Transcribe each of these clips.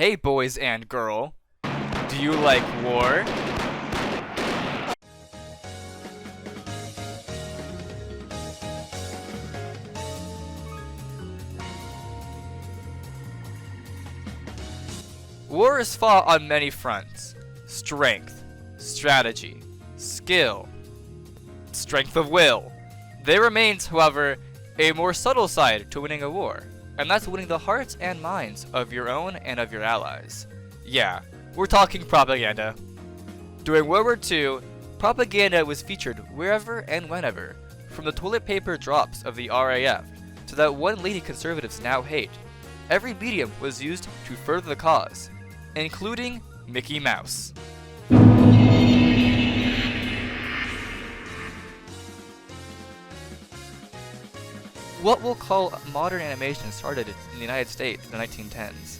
Hey boys and girl, do you like war? War is fought on many fronts: strength, strategy, skill, strength of will. There remains, however, a more subtle side to winning a war, and that's winning the hearts and minds of your own and of your allies. Yeah, we're talking propaganda. During World War II, propaganda was featured wherever and whenever, from the toilet paper drops of the RAF to that one lady conservatives now hate. Every medium was used to further the cause, including Mickey Mouse. What we'll call modern animation started in the United States in the 1910s.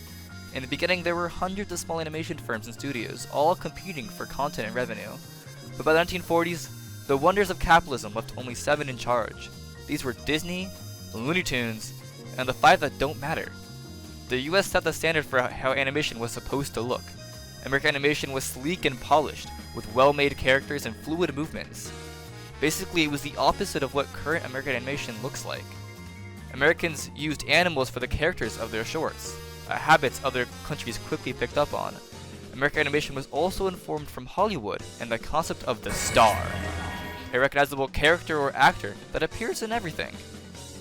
In the beginning, there were hundreds of small animation firms and studios, all competing for content and revenue. But by the 1940s, the wonders of capitalism left only 7 in charge. These were Disney, Looney Tunes, and the 5 that don't matter. The US set the standard for how animation was supposed to look. American animation was sleek and polished, with well-made characters and fluid movements. Basically, it was the opposite of what current American animation looks like. Americans used animals for the characters of their shorts, habits other countries quickly picked up on. American animation was also informed from Hollywood and the concept of the star, a recognizable character or actor that appears in everything.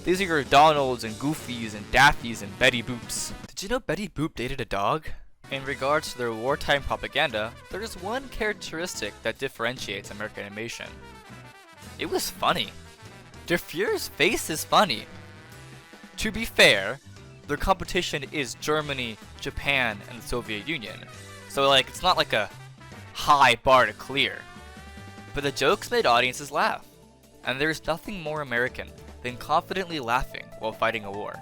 These are your Donalds and Goofies and Daffies and Betty Boops. Did you know Betty Boop dated a dog? In regards to their wartime propaganda, there is one characteristic that differentiates American animation. It was funny. Der Fuhrer's face is funny. To be fair, their competition is Germany, Japan, and the Soviet Union, so it's not like a high bar to clear. But the jokes made audiences laugh, and there's nothing more American than confidently laughing while fighting a war.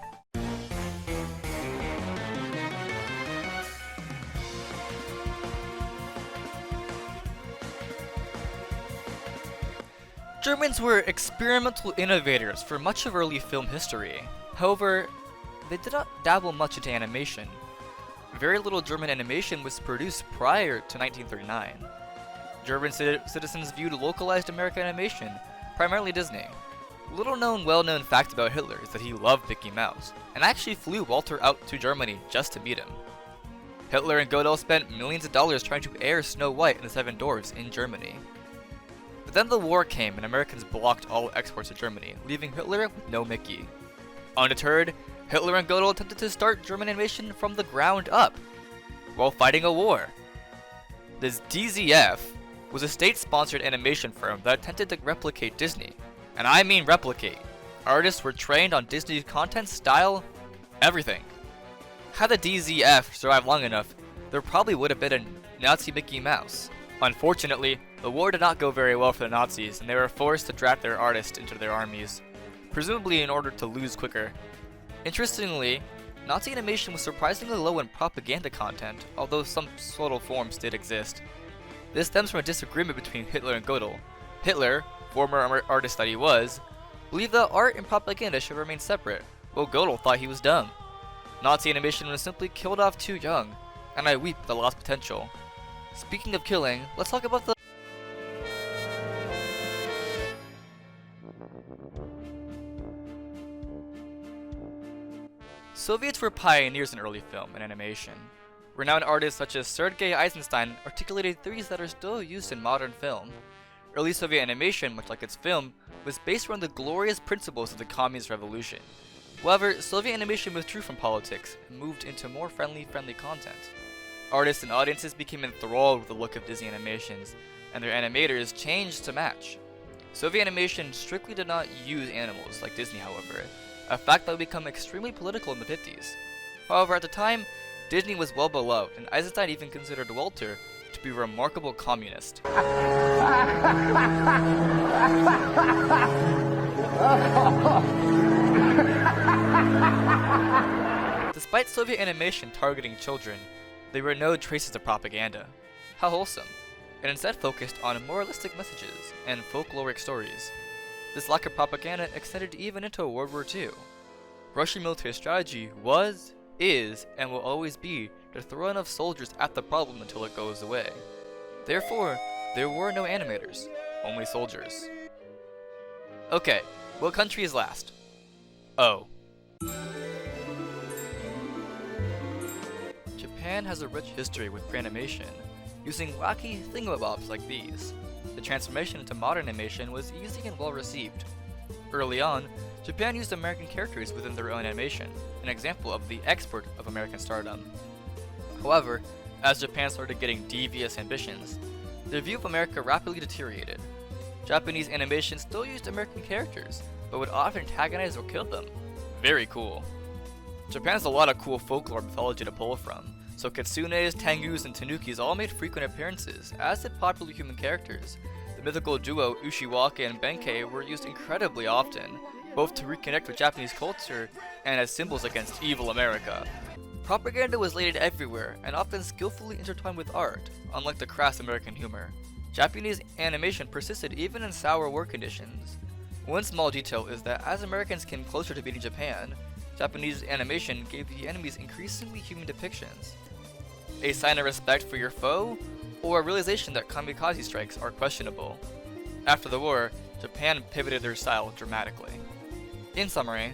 Germans were experimental innovators for much of early film history. However, they did not dabble much into animation. Very little German animation was produced prior to 1939. German citizens viewed localized American animation, primarily Disney. Little known, well-known fact about Hitler is that he loved Mickey Mouse, and actually flew Walter out to Germany just to meet him. Hitler and Godel spent millions of dollars trying to air Snow White and the Seven Dwarfs in Germany. But then the war came and Americans blocked all exports to Germany, leaving Hitler with no Mickey. Undeterred, Hitler and Godel attempted to start German animation from the ground up, while fighting a war. This DZF was a state-sponsored animation firm that attempted to replicate Disney. And I mean replicate. Artists were trained on Disney's content, style, everything. Had the DZF survived long enough, there probably would have been a Nazi Mickey Mouse. Unfortunately, the war did not go very well for the Nazis, and they were forced to draft their artists into their armies, presumably in order to lose quicker. Interestingly, Nazi animation was surprisingly low in propaganda content, although some subtle forms did exist. This stems from a disagreement between Hitler and Godel. Hitler, former artist that he was, believed that art and propaganda should remain separate, while Godel thought he was dumb. Nazi animation was simply killed off too young, and I weep at the lost potential. Speaking of killing, let's talk about the Soviets were pioneers in early film and animation. Renowned artists such as Sergei Eisenstein articulated theories that are still used in modern film. Early Soviet animation, much like its film, was based around the glorious principles of the Communist Revolution. However, Soviet animation withdrew from politics and moved into more friendly content. Artists and audiences became enthralled with the look of Disney animations, and their animators changed to match. Soviet animation strictly did not use animals like Disney, however, a fact that would become extremely political in the 50s. However, at the time, Disney was well beloved, and Eisenstein even considered Walter to be a remarkable communist. Despite Soviet animation targeting children, there were no traces of propaganda. How wholesome. It instead focused on moralistic messages and folkloric stories. This lack of propaganda extended even into World War II. Russian military strategy was, is and will always be to throw enough soldiers at the problem until it goes away. Therefore, there were no animators, only soldiers. Okay, what country is last? Oh. Japan has a rich history with animation, using wacky thingamabobs like these. The transformation into modern animation was easy and well received. Early on, Japan used American characters within their own animation, an example of the export of American stardom. However, as Japan started getting devious ambitions, their view of America rapidly deteriorated. Japanese animation still used American characters, but would often antagonize or kill them. Very cool. Japan has a lot of cool folklore mythology to pull from, so kitsunes, tengus, and tanukis all made frequent appearances, as did popular human characters. The mythical duo Ushiwaka and Benkei were used incredibly often, both to reconnect with Japanese culture and as symbols against evil America. Propaganda was laid everywhere, and often skillfully intertwined with art, unlike the crass American humor. Japanese animation persisted even in sour war conditions. One small detail is that as Americans came closer to beating Japan, Japanese animation gave the enemies increasingly human depictions. A sign of respect for your foe, or a realization that kamikaze strikes are questionable. After the war, Japan pivoted their style dramatically. In summary,